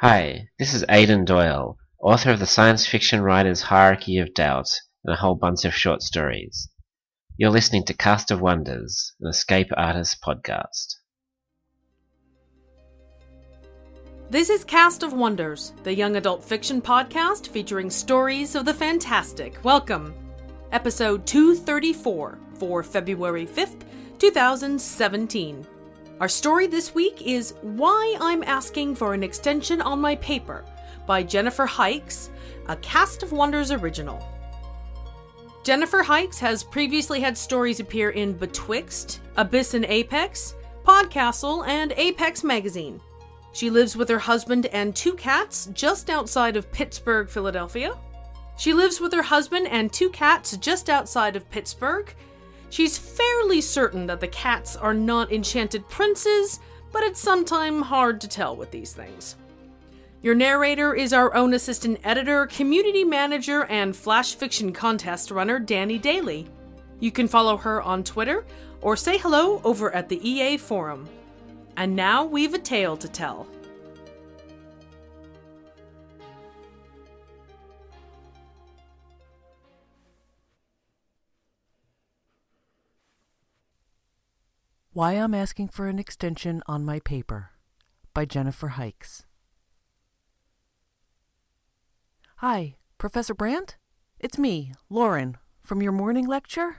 Hi, this is Aidan Doyle, author of the Science Fiction Writer's Hierarchy of Doubt and a whole bunch of short stories. You're listening to Cast of Wonders, an Escape Artists podcast. This is Cast of Wonders, the young adult fiction podcast featuring stories of the fantastic. Welcome! Episode 234 for February 5th, 2017. Our story this week is Why I'm Asking for an Extension on My Paper by Jennifer Hykes, a Cast of Wonders original. Jennifer Hykes has previously had stories appear in Betwixt, Abyss and Apex, Podcastle, and Apex Magazine. She lives with her husband and two cats just outside of Pittsburgh, Philadelphia. She's fairly certain that the cats are not enchanted princes, but it's sometimes hard to tell with these things. Your narrator is our own assistant editor, community manager, and flash fiction contest runner, Danny Daly. You can follow her on Twitter or say hello over at the EA forum. And now we've a tale to tell. Why I'm Asking for an Extension on My Paper by Jennifer Hykes. Hi, Professor Brandt? It's me, Lauren, from your morning lecture.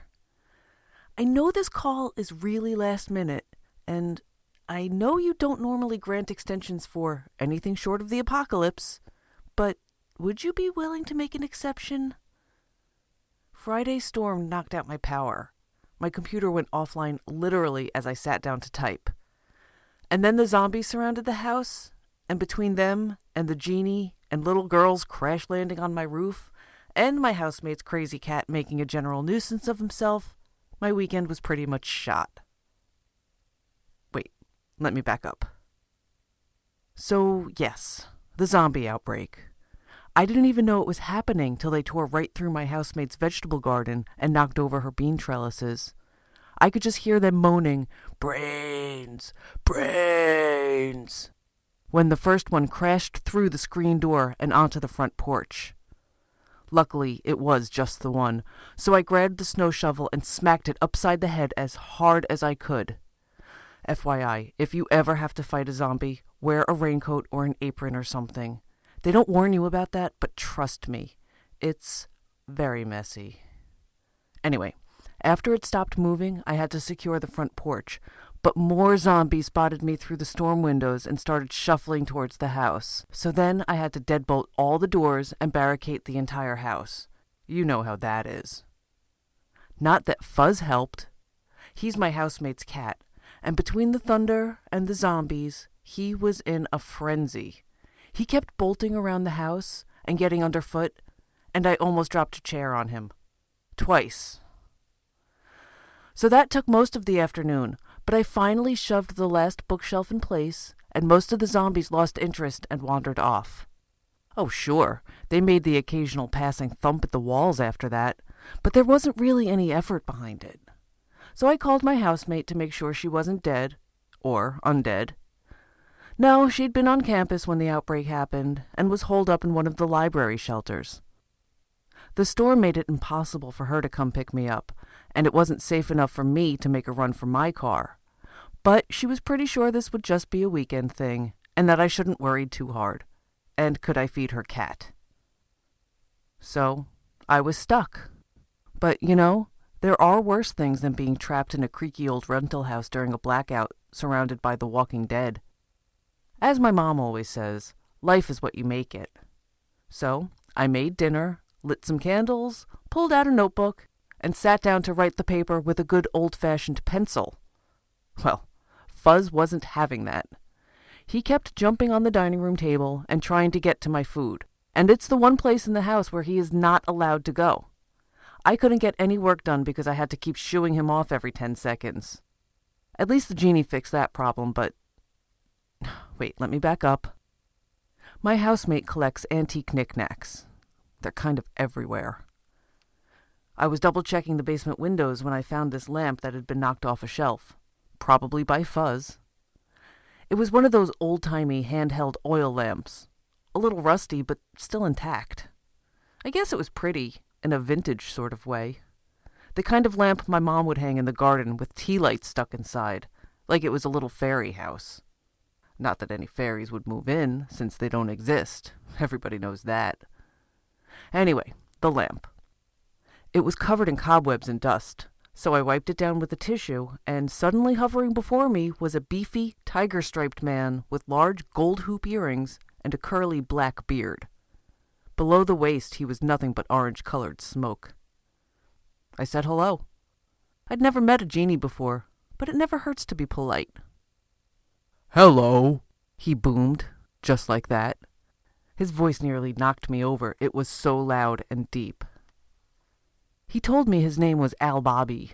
I know this call is really last minute, and I know you don't normally grant extensions for anything short of the apocalypse, but would you be willing to make an exception? Friday's storm knocked out my power. My computer went offline literally as I sat down to type. And then the zombies surrounded the house, and between them and the genie and little girls crash landing on my roof, and my housemate's crazy cat making a general nuisance of himself, my weekend was pretty much shot. Wait, let me back up. So, yes, the zombie outbreak. I didn't even know it was happening till they tore right through my housemate's vegetable garden and knocked over her bean trellises. I could just hear them moaning, "Brains! Brains!" when the first one crashed through the screen door and onto the front porch. Luckily, it was just the one, so I grabbed the snow shovel and smacked it upside the head as hard as I could. FYI, if you ever have to fight a zombie, wear a raincoat or an apron or something. They don't warn you about that, but trust me, it's very messy. Anyway, after it stopped moving, I had to secure the front porch, but more zombies spotted me through the storm windows and started shuffling towards the house. So then I had to deadbolt all the doors and barricade the entire house. You know how that is. Not that Fuzz helped. He's my housemate's cat, and between the thunder and the zombies, he was in a frenzy. He kept bolting around the house and getting underfoot, and I almost dropped a chair on him. Twice. So that took most of the afternoon, but I finally shoved the last bookshelf in place, and most of the zombies lost interest and wandered off. Oh, sure, they made the occasional passing thump at the walls after that, but there wasn't really any effort behind it. So I called my housemate to make sure she wasn't dead, or undead. No, she'd been on campus when the outbreak happened and was holed up in one of the library shelters. The storm made it impossible for her to come pick me up, and it wasn't safe enough for me to make a run for my car. But she was pretty sure this would just be a weekend thing, and that I shouldn't worry too hard. And could I feed her cat? So, I was stuck. But, there are worse things than being trapped in a creaky old rental house during a blackout, surrounded by the walking dead. As my mom always says, life is what you make it. So, I made dinner, lit some candles, pulled out a notebook, and sat down to write the paper with a good old-fashioned pencil. Well, Fuzz wasn't having that. He kept jumping on the dining room table and trying to get to my food, and it's the one place in the house where he is not allowed to go. I couldn't get any work done because I had to keep shooing him off every 10 seconds. At least the genie fixed that problem, but... Wait, let me back up. My housemate collects antique knickknacks. They're kind of everywhere. I was double-checking the basement windows when I found this lamp that had been knocked off a shelf, probably by Fuzz. It was one of those old-timey handheld oil lamps, a little rusty, but still intact. I guess it was pretty, in a vintage sort of way. The kind of lamp my mom would hang in the garden with tea lights stuck inside, like it was a little fairy house. Not that any fairies would move in, since they don't exist. Everybody knows that. Anyway, the lamp. It was covered in cobwebs and dust, so I wiped it down with a tissue, and suddenly hovering before me was a beefy, tiger-striped man with large gold hoop earrings and a curly black beard. Below the waist he was nothing but orange-colored smoke. I said hello. I'd never met a genie before, but it never hurts to be polite. "Hello," he boomed, just like that. His voice nearly knocked me over, it was so loud and deep. He told me his name was Al Bobby.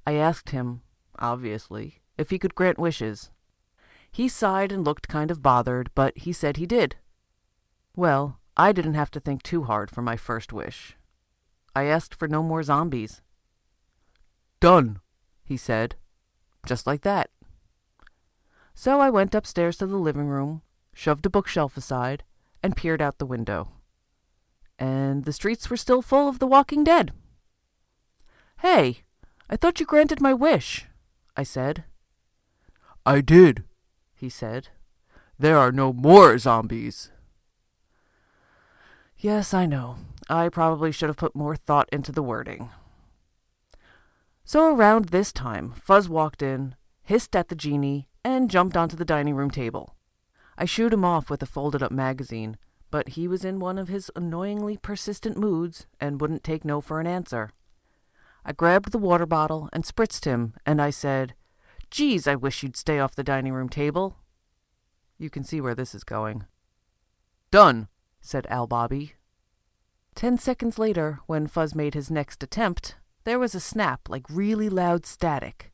I asked him, obviously, if he could grant wishes. He sighed and looked kind of bothered, but he said he did. Well, I didn't have to think too hard for my first wish. I asked for no more zombies. "Done," he said, just like that. So I went upstairs to the living room, shoved a bookshelf aside, and peered out the window. And the streets were still full of the walking dead. "Hey, I thought you granted my wish," I said. "I did," he said. "There are no more zombies." Yes, I know. I probably should have put more thought into the wording. So around this time, Fuzz walked in, hissed at the genie, and jumped onto the dining room table. I shooed him off with a folded-up magazine, but he was in one of his annoyingly persistent moods and wouldn't take no for an answer. I grabbed the water bottle and spritzed him, and I said, "Geez, I wish you'd stay off the dining room table." You can see where this is going. "Done," said Al Bobby. 10 seconds later, when Fuzz made his next attempt, there was a snap like really loud static.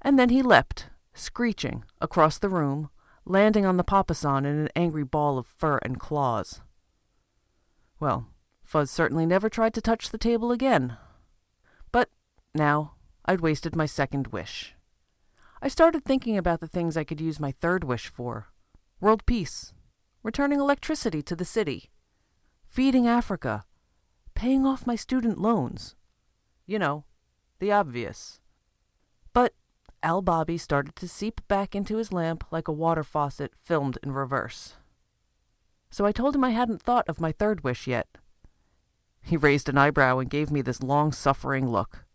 And then he leapt, screeching, across the room, landing on the papasan in an angry ball of fur and claws. Well, Fuzz certainly never tried to touch the table again. But now I'd wasted my second wish. I started thinking about the things I could use my third wish for. World peace, returning electricity to the city, feeding Africa, paying off my student loans. You know, the obvious. But Al Bobby started to seep back into his lamp like a water faucet filmed in reverse. So I told him I hadn't thought of my third wish yet. He raised an eyebrow and gave me this long-suffering look.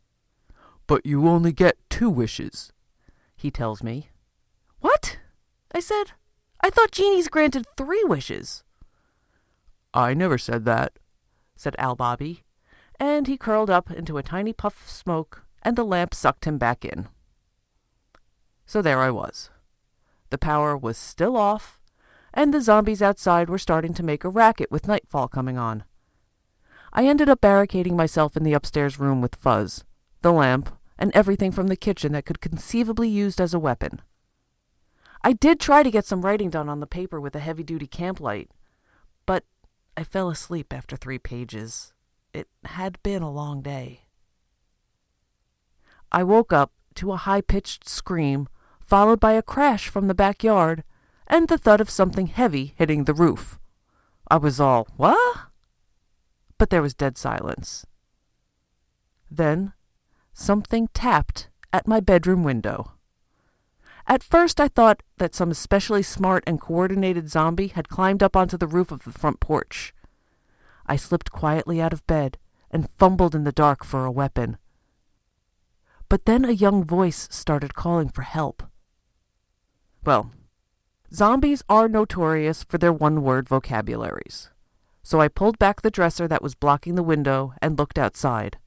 "But you only get 2 wishes," he tells me. "What?" I said. "I thought genies granted 3 wishes." "I never said that," said Al Bobby, and he curled up into a tiny puff of smoke, and the lamp sucked him back in. So there I was. The power was still off, and the zombies outside were starting to make a racket with nightfall coming on. I ended up barricading myself in the upstairs room with Fuzz, the lamp, and everything from the kitchen that could conceivably be used as a weapon. I did try to get some writing done on the paper with a heavy-duty camp light, but I fell asleep after 3 pages. It had been a long day. I woke up to a high-pitched scream, followed by a crash from the backyard, and the thud of something heavy hitting the roof. I was all, "What?" But there was dead silence. Then something tapped at my bedroom window. At first I thought that some especially smart and coordinated zombie had climbed up onto the roof of the front porch. I slipped quietly out of bed and fumbled in the dark for a weapon. But then a young voice started calling for help. Well, zombies are notorious for their one-word vocabularies. So I pulled back the dresser that was blocking the window and looked outside.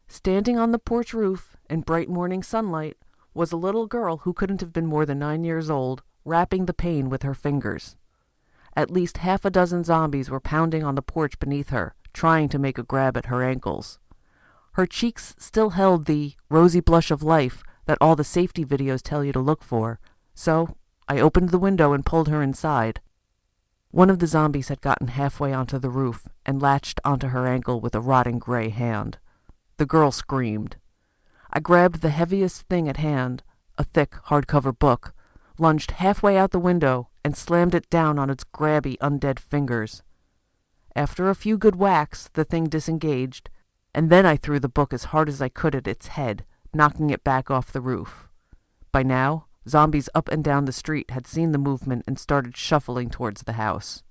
Standing on the porch roof in bright morning sunlight was a little girl who couldn't have been more than 9 years old, rapping the pane with her fingers. At least 6 zombies were pounding on the porch beneath her, trying to make a grab at her ankles. Her cheeks still held the rosy blush of life that all the safety videos tell you to look for, so I opened the window and pulled her inside. One of the zombies had gotten halfway onto the roof and latched onto her ankle with a rotting gray hand. The girl screamed. I grabbed the heaviest thing at hand, a thick hardcover book, lunged halfway out the window, and slammed it down on its grabby, undead fingers. After a few good whacks, the thing disengaged, and then I threw the book as hard as I could at its head, knocking it back off the roof. By now, zombies up and down the street had seen the movement and started shuffling towards the house.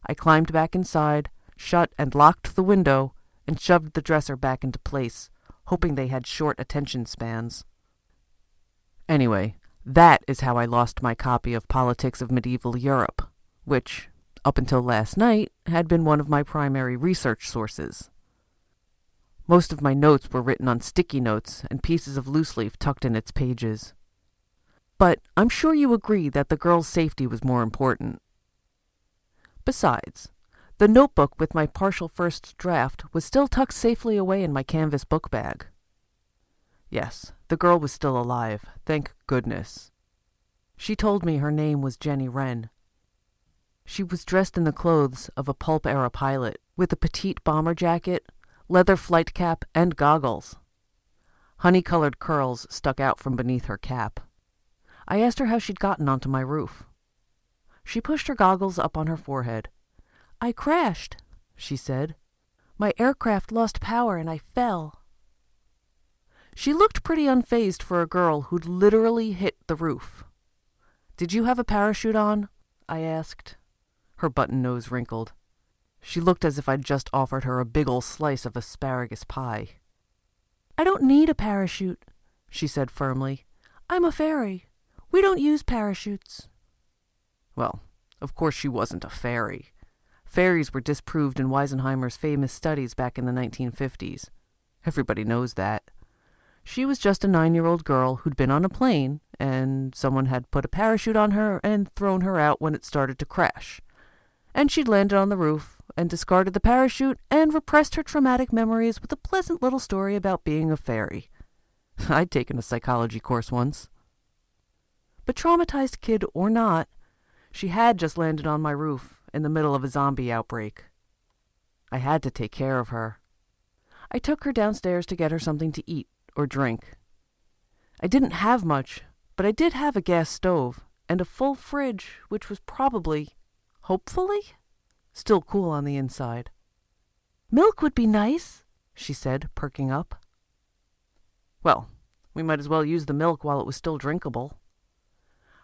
I climbed back inside, shut and locked the window, and shoved the dresser back into place, hoping they had short attention spans. Anyway, that is how I lost my copy of Politics of Medieval Europe, which, up until last night, had been one of my primary research sources. Most of my notes were written on sticky notes and pieces of loose leaf tucked in its pages. But I'm sure you agree that the girl's safety was more important. Besides, the notebook with my partial first draft was still tucked safely away in my canvas book bag. Yes, the girl was still alive, thank goodness. She told me her name was Jenny Wren. She was dressed in the clothes of a pulp-era pilot, with a petite bomber jacket, leather flight cap, and goggles. Honey-colored curls stuck out from beneath her cap. I asked her how she'd gotten onto my roof. She pushed her goggles up on her forehead. "I crashed," she said. "My aircraft lost power and I fell." She looked pretty unfazed for a girl who'd literally hit the roof. "Did you have a parachute on?" I asked. Her button nose wrinkled. She looked as if I'd just offered her a big ol' slice of asparagus pie. "I don't need a parachute," she said firmly. "I'm a fairy. We don't use parachutes." Well, of course she wasn't a fairy. Fairies were disproved in Weisenheimer's famous studies back in the 1950s. Everybody knows that. She was just a 9-year-old girl who'd been on a plane, and someone had put a parachute on her and thrown her out when it started to crash. And she'd landed on the roof and discarded the parachute and repressed her traumatic memories with a pleasant little story about being a fairy. I'd taken a psychology course once. But traumatized kid or not, she had just landed on my roof in the middle of a zombie outbreak. I had to take care of her. I took her downstairs to get her something to eat or drink. I didn't have much, but I did have a gas stove and a full fridge, which was probably, hopefully, still cool on the inside. "Milk would be nice," she said, perking up. Well, we might as well use the milk while it was still drinkable.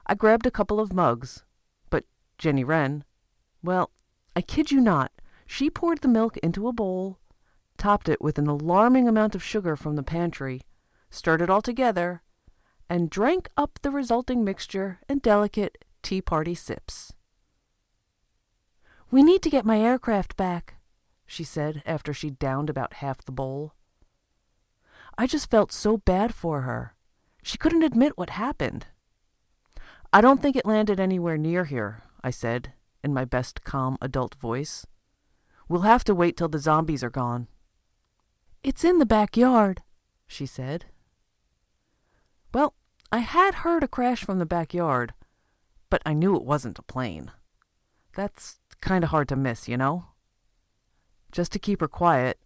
I grabbed a couple of mugs, but Jenny Wren, well, I kid you not, she poured the milk into a bowl, topped it with an alarming amount of sugar from the pantry, stirred it all together, and drank up the resulting mixture in delicate tea party sips. "We need to get my aircraft back," she said after she'd downed about half the bowl. I just felt so bad for her. She couldn't admit what happened. "I don't think it landed anywhere near here," I said, in my best calm adult voice. "We'll have to wait till the zombies are gone." "It's in the backyard," she said. Well, I had heard a crash from the backyard, but I knew it wasn't a plane. That's kind of hard to miss, you know? Just to keep her quiet,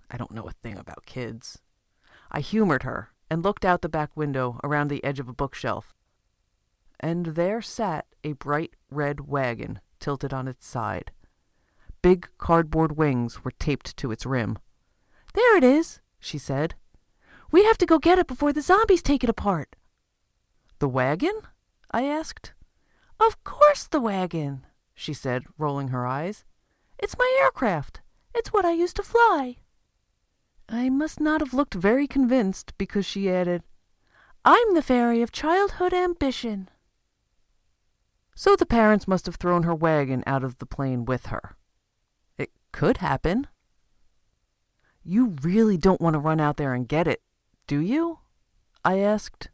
I don't know a thing about kids, I humored her and looked out the back window around the edge of a bookshelf. And there sat a bright red wagon tilted on its side. Big cardboard wings were taped to its rim. "There it is," she said. "We have to go get it before the zombies take it apart." "The wagon?" I asked. "Of course the wagon," she said, rolling her eyes. "It's my aircraft. It's what I used to fly." I must not have looked very convinced because she added, "I'm the fairy of childhood ambition." So the parents must have thrown her wagon out of the plane with her. It could happen. "You really don't want to run out there and get it, do you?" I asked.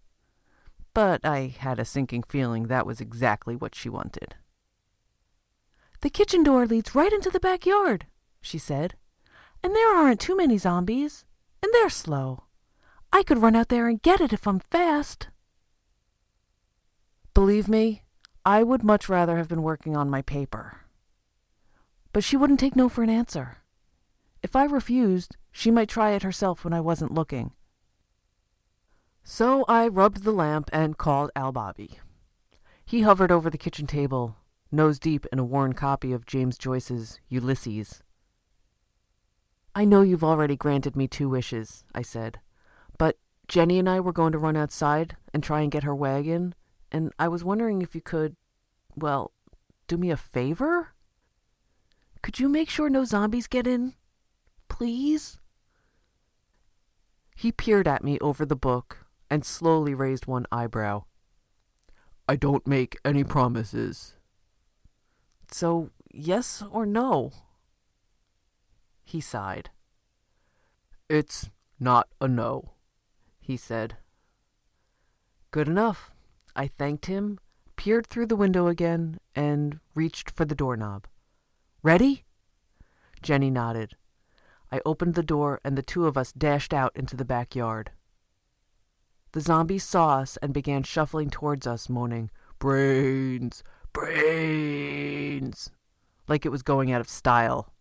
But I had a sinking feeling that was exactly what she wanted. "The kitchen door leads right into the backyard," she said. "And there aren't too many zombies, and they're slow. I could run out there and get it if I'm fast." Believe me, I would much rather have been working on my paper. But she wouldn't take no for an answer. If I refused, she might try it herself when I wasn't looking. So I rubbed the lamp and called Al Bobby. He hovered over the kitchen table, nose deep in a worn copy of James Joyce's Ulysses. "I know you've already granted me 2 wishes," I said, "but Jenny and I were going to run outside and try and get her wagon, and I was wondering if you could, well, do me a favor? Could you make sure no zombies get in? Please?" He peered at me over the book and slowly raised one eyebrow. I don't make any promises. "So, yes or no?" He sighed. It's not a no, he said. Good enough. I thanked him, peered through the window again, and reached for the doorknob. "Ready?" Jenny nodded. I opened the door, and the 2 of us dashed out into the backyard. The zombies saw us and began shuffling towards us, moaning, "Brains! Brains!" like it was going out of style.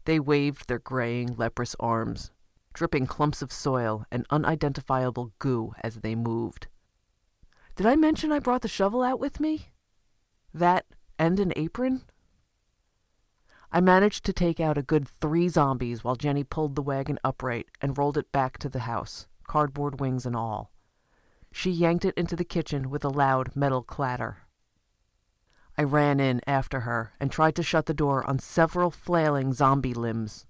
They waved their graying, leprous arms, dripping clumps of soil and unidentifiable goo as they moved. Did I mention I brought the shovel out with me? That and an apron? I managed to take out a good 3 zombies while Jenny pulled the wagon upright and rolled it back to the house, cardboard wings and all. She yanked it into the kitchen with a loud metal clatter. I ran in after her and tried to shut the door on several flailing zombie limbs.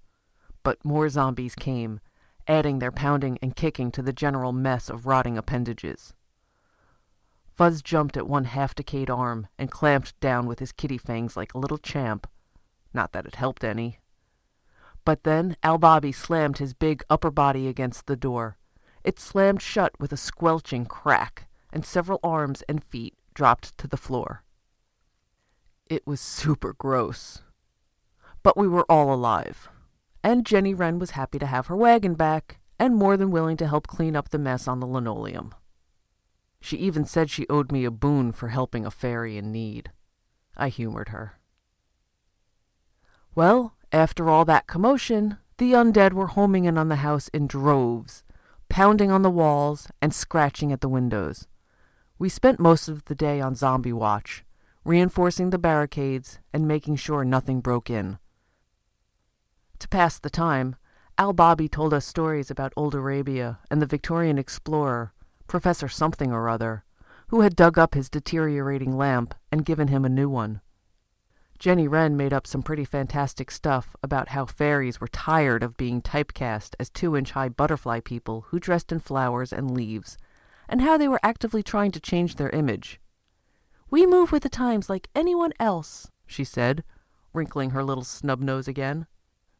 But more zombies came, adding their pounding and kicking to the general mess of rotting appendages. Fuzz jumped at one half-decayed arm and clamped down with his kitty fangs like a little champ. Not that it helped any. But then Al Bobby slammed his big upper body against the door. It slammed shut with a squelching crack, and several arms and feet dropped to the floor. It was super gross. But we were all alive, and Jenny Wren was happy to have her wagon back, and more than willing to help clean up the mess on the linoleum. She even said she owed me a boon for helping a fairy in need. I humored her. Well, after all that commotion, the undead were homing in on the house in droves, pounding on the walls and scratching at the windows. We spent most of the day on zombie watch, reinforcing the barricades and making sure nothing broke in. To pass the time, Al Bobby told us stories about old Arabia and the Victorian explorer, Professor Something or Other, who had dug up his deteriorating lamp and given him a new one. Jenny Wren made up some pretty fantastic stuff about how fairies were tired of being typecast as 2-inch-high butterfly people who dressed in flowers and leaves, and how they were actively trying to change their image. "We move with the times like anyone else," she said, wrinkling her little snub nose again,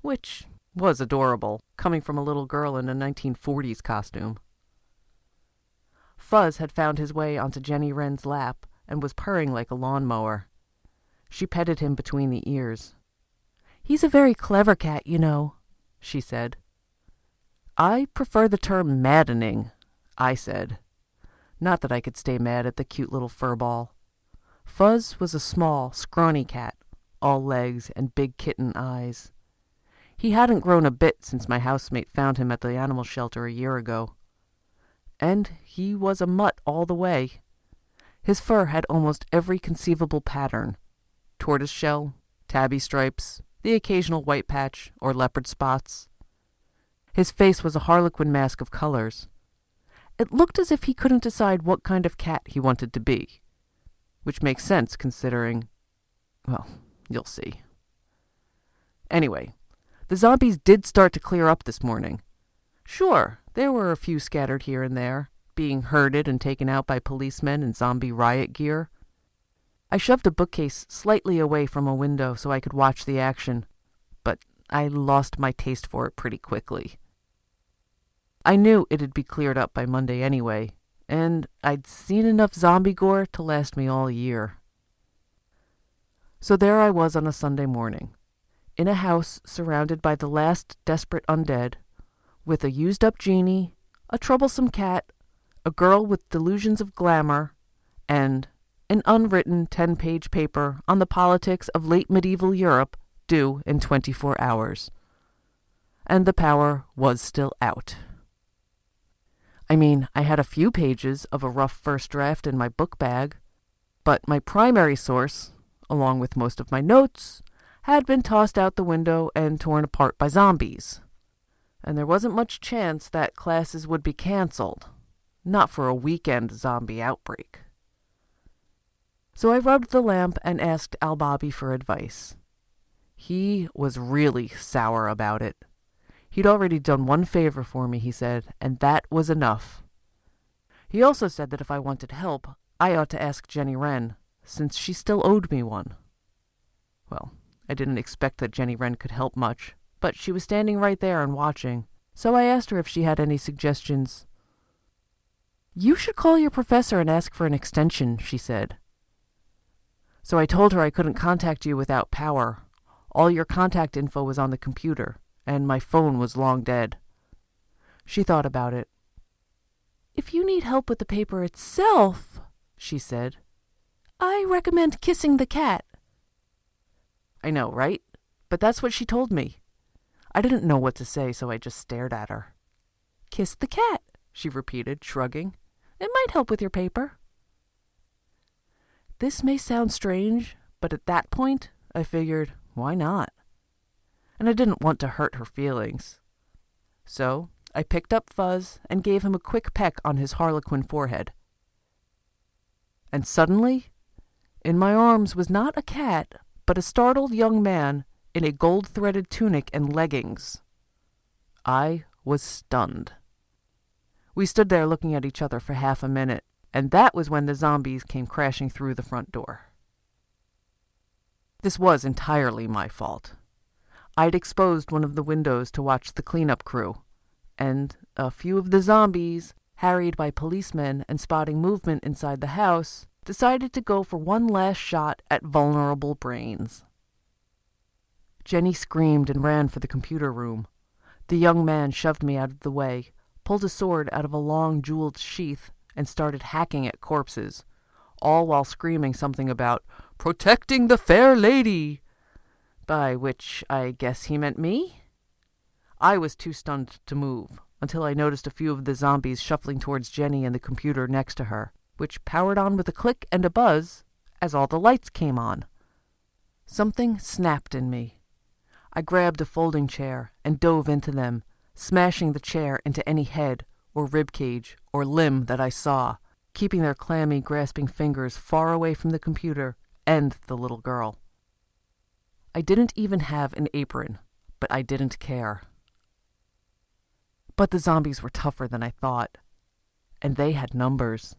which was adorable, coming from a little girl in a 1940s costume. Fuzz had found his way onto Jenny Wren's lap and was purring like a lawnmower. She petted him between the ears. "He's a very clever cat, you know," she said. "I prefer the term maddening," I said. Not that I could stay mad at the cute little furball. Fuzz was a small, scrawny cat, all legs and big kitten eyes. He hadn't grown a bit since my housemate found him at the animal shelter a year ago. And he was a mutt all the way. His fur had almost every conceivable pattern: tortoiseshell, tabby stripes, the occasional white patch or leopard spots. His face was a harlequin mask of colors. It looked as if he couldn't decide what kind of cat he wanted to be, which makes sense considering, well, you'll see. Anyway, the zombies did start to clear up this morning. Sure, there were a few scattered here and there, being herded and taken out by policemen in zombie riot gear. I shoved a bookcase slightly away from a window so I could watch the action, but I lost my taste for it pretty quickly. I knew it'd be cleared up by Monday anyway, and I'd seen enough zombie gore to last me all year. So there I was on a Sunday morning, in a house surrounded by the last desperate undead, with a used-up genie, a troublesome cat, a girl with delusions of glamour, and an unwritten 10-page paper on the politics of late medieval Europe due in 24 hours. And the power was still out. I mean, I had a few pages of a rough first draft in my book bag, But my primary source, along with most of my notes, had been tossed out the window and torn apart by zombies. And there wasn't much chance that classes would be canceled. Not for a weekend zombie outbreak. So I rubbed the lamp and asked Al-Bobby for advice. He was really sour about it. He'd already done one favor for me, he said, and that was enough. He also said that if I wanted help, I ought to ask Jenny Wren, since she still owed me one. Well, I didn't expect that Jenny Wren could help much, but she was standing right there and watching, so I asked her if she had any suggestions. "You should call your professor and ask for an extension," she said. So I told her I couldn't contact you without power. All your contact info was on the computer, and my phone was long dead. She thought about it. "If you need help with the paper itself," she said, "I recommend kissing the cat." I know, right? But that's what she told me. I didn't know what to say, so I just stared at her. "Kiss the cat," she repeated, shrugging. "It might help with your paper." This may sound strange, but at that point, I figured, why not? And I didn't want to hurt her feelings. So I picked up Fuzz and gave him a quick peck on his harlequin forehead. And suddenly, in my arms was not a cat, but a startled young man in a gold-threaded tunic and leggings. I was stunned. We stood there looking at each other for half a minute, and that was when the zombies came crashing through the front door. This was entirely my fault. I'd exposed one of the windows to watch the cleanup crew, and a few of the zombies, harried by policemen and spotting movement inside the house, decided to go for one last shot at vulnerable brains. Jenny screamed and ran for the computer room. The young man shoved me out of the way, pulled a sword out of a long jeweled sheath, and started hacking at corpses, all while screaming something about "protecting the fair lady," by which I guess he meant me? I was too stunned to move, until I noticed a few of the zombies shuffling towards Jenny and the computer next to her, which powered on with a click and a buzz as all the lights came on. Something snapped in me. I grabbed a folding chair and dove into them, smashing the chair into any head or rib cage or limb that I saw, keeping their clammy, grasping fingers far away from the computer and the little girl. I didn't even have an apron, but I didn't care. But the zombies were tougher than I thought, and they had numbers.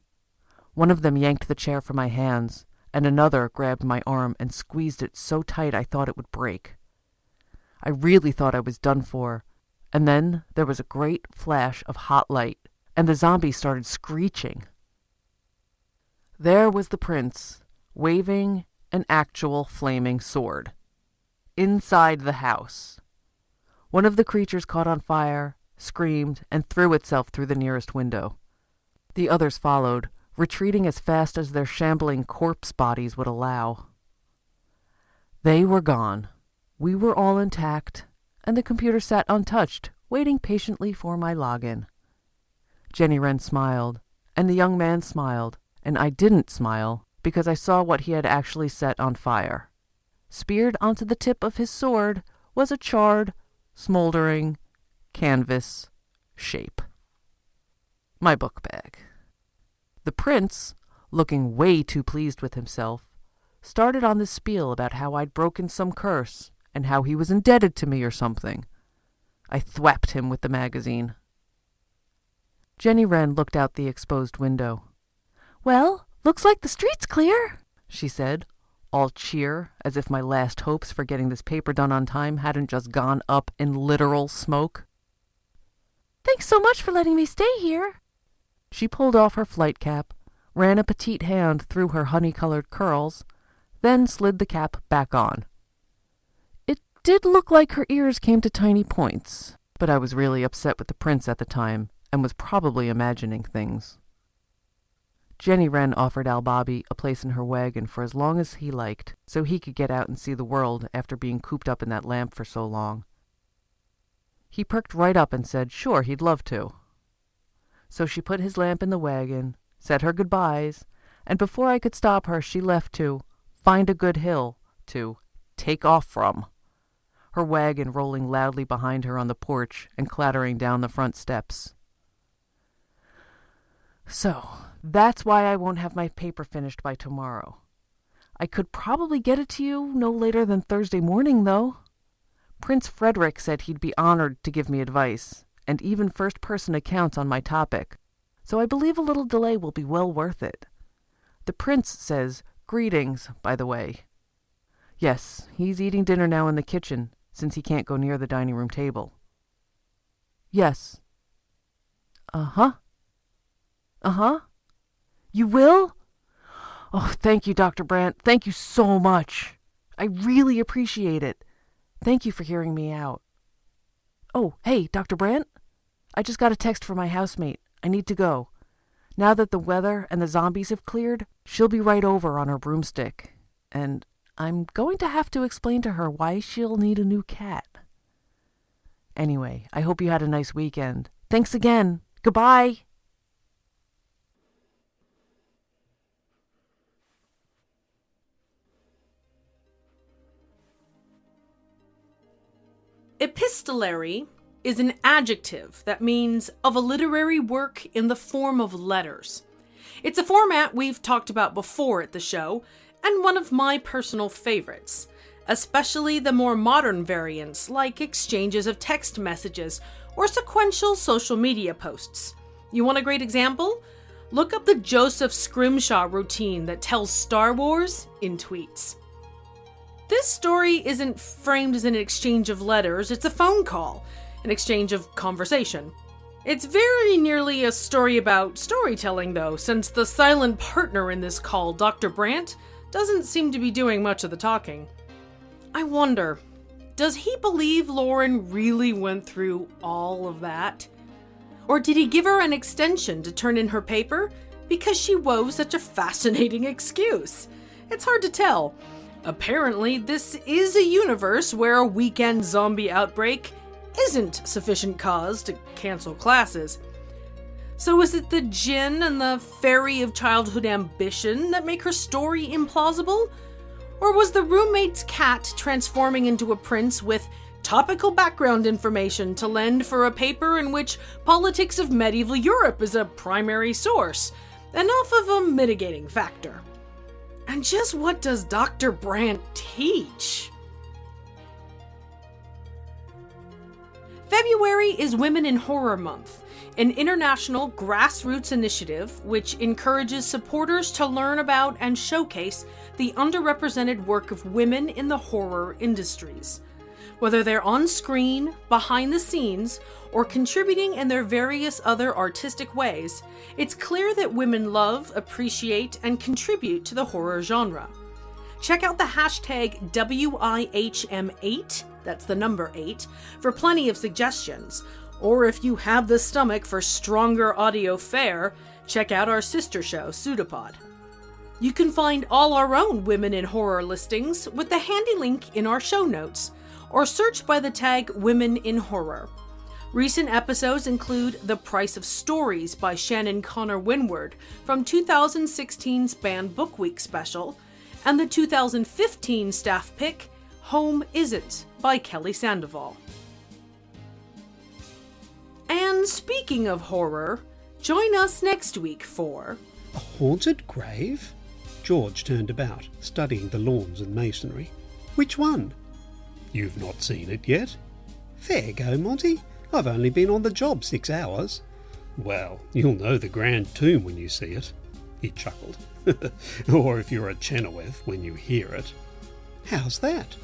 One of them yanked the chair from my hands, and another grabbed my arm and squeezed it so tight I thought it would break. I really thought I was done for, and then there was a great flash of hot light, and the zombies started screeching. There was the prince, waving an actual flaming sword. Inside the house. One of the creatures caught on fire, screamed, and threw itself through the nearest window. The others followed, retreating as fast as their shambling corpse bodies would allow. They were gone. We were all intact, and the computer sat untouched, waiting patiently for my login. Jenny Wren smiled, and the young man smiled, and I didn't smile because I saw what he had actually set on fire. Speared onto the tip of his sword was a charred, smoldering canvas shape. My book bag. The prince, looking way too pleased with himself, started on this spiel about how I'd broken some curse and how he was indebted to me or something. I thwapped him with the magazine. Jenny Wren looked out the exposed window. "Well, looks like the street's clear," she said, all cheer, as if my last hopes for getting this paper done on time hadn't just gone up in literal smoke. "Thanks so much for letting me stay here." She pulled off her flight cap, ran a petite hand through her honey-colored curls, then slid the cap back on. It did look like her ears came to tiny points, but I was really upset with the prince at the time and was probably imagining things. Jenny Wren offered Al-Bobby a place in her wagon for as long as he liked, so he could get out and see the world after being cooped up in that lamp for so long. He perked right up and said sure, he'd love to. So she put his lamp in the wagon, said her goodbyes, And before I could stop her, she left to find a good hill to take off from, her wagon rolling loudly behind her on the porch and clattering down the front steps. So, that's why I won't have my paper finished by tomorrow. I could probably get it to you no later than Thursday morning, though. Prince Frederick said he'd be honored to give me advice, and even first-person accounts on my topic, so I believe a little delay will be well worth it. The prince says, "Greetings, by the way." Yes, he's eating dinner now in the kitchen, since he can't go near the dining room table. Yes. Uh-huh. Uh-huh. You will? Oh, thank you, Dr. Brandt. Thank you so much. I really appreciate it. Thank you for hearing me out. Oh, hey, Dr. Brandt? I just got a text from my housemate. I need to go. Now that the weather and the zombies have cleared, she'll be right over on her broomstick. And I'm going to have to explain to her why she'll need a new cat. Anyway, I hope you had a nice weekend. Thanks again. Goodbye. Epistolary is an adjective that means of a literary work in the form of letters. It's a format we've talked about before at the show, and one of my personal favorites, especially the more modern variants like exchanges of text messages or sequential social media posts. You want a great example? Look up the Joseph Scrimshaw routine that tells Star Wars in tweets. This story isn't framed as an exchange of letters, it's a phone call, an exchange of conversation. It's very nearly a story about storytelling, though, since the silent partner in this call, Dr. Brandt, doesn't seem to be doing much of the talking. I wonder, does he believe Lauren really went through all of that? Or did he give her an extension to turn in her paper because she wove such a fascinating excuse? It's hard to tell. Apparently, this is a universe where a weekend zombie outbreak isn't sufficient cause to cancel classes. So is it the gin and the fairy of childhood ambition that make her story implausible? Or was the roommate's cat transforming into a prince with topical background information to lend for a paper in which politics of medieval Europe is a primary source, enough of a mitigating factor? And just what does Dr. Brandt teach? February is Women in Horror Month, an international grassroots initiative which encourages supporters to learn about and showcase the underrepresented work of women in the horror industries. Whether they're on screen, behind the scenes, or contributing in their various other artistic ways, it's clear that women love, appreciate, and contribute to the horror genre. Check out the hashtag WIHM8, that's the number 8, for plenty of suggestions. Or if you have the stomach for stronger audio fare, check out our sister show, Pseudopod. You can find all our own Women in Horror listings with the handy link in our show notes, or search by the tag Women in Horror. Recent episodes include The Price of Stories by Shannon Connor Winward from 2016's Banned Book Week special, and the 2015 staff pick, Home Isn't by Kelly Sandoval. And speaking of horror, join us next week for... A haunted grave? George turned about, studying the lawns and masonry. Which one? You've not seen it yet? Fair go, Monty. I've only been on the job 6 hours. Well, you'll know the Grand Tomb when you see it. He chuckled. Or if you're a Chenoweth when you hear it. How's that?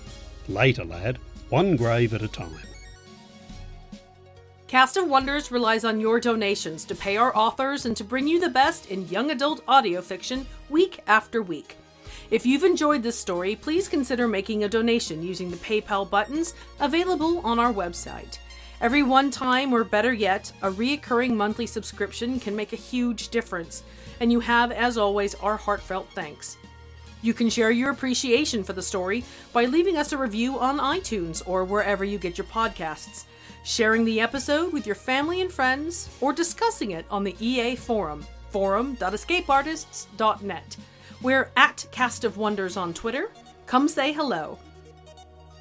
Later, lad. One grave at a time. Cast of Wonders relies on your donations to pay our authors and to bring you the best in young adult audio fiction week after week. If you've enjoyed this story, please consider making a donation using the PayPal buttons available on our website. Every one-time, or better yet, a reoccurring monthly subscription can make a huge difference, and you have, as always, our heartfelt thanks. You can share your appreciation for the story by leaving us a review on iTunes or wherever you get your podcasts, sharing the episode with your family and friends, or discussing it on the EA forum. forum.escapeartists.net. We're at Cast of Wonders on Twitter. Come say hello.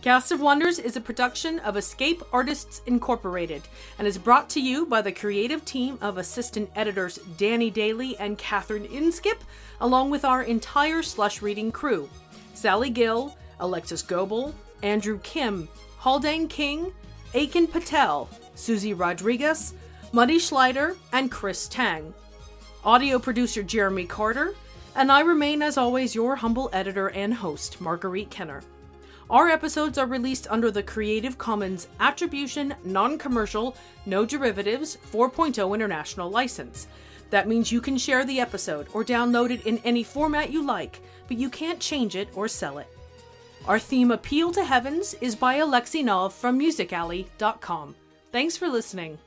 Cast of Wonders is a production of Escape Artists Incorporated and is brought to you by the creative team of assistant editors Danny Daly and Catherine Inskip, along with our entire Slush Reading crew: Sally Gill, Alexis Goebel, Andrew Kim, Haldane King, Aiken Patel, Susie Rodriguez, Muddy Schleider, and Chris Tang. Audio producer Jeremy Carter, and I remain as always your humble editor and host, Marguerite Kenner. Our episodes are released under the Creative Commons Attribution, Non-Commercial, No Derivatives 4.0 International License. That means you can share the episode or download it in any format you like, but you can't change it or sell it. Our theme Appeal to Heavens is by Alexi Nov from musicalley.com. Thanks for listening.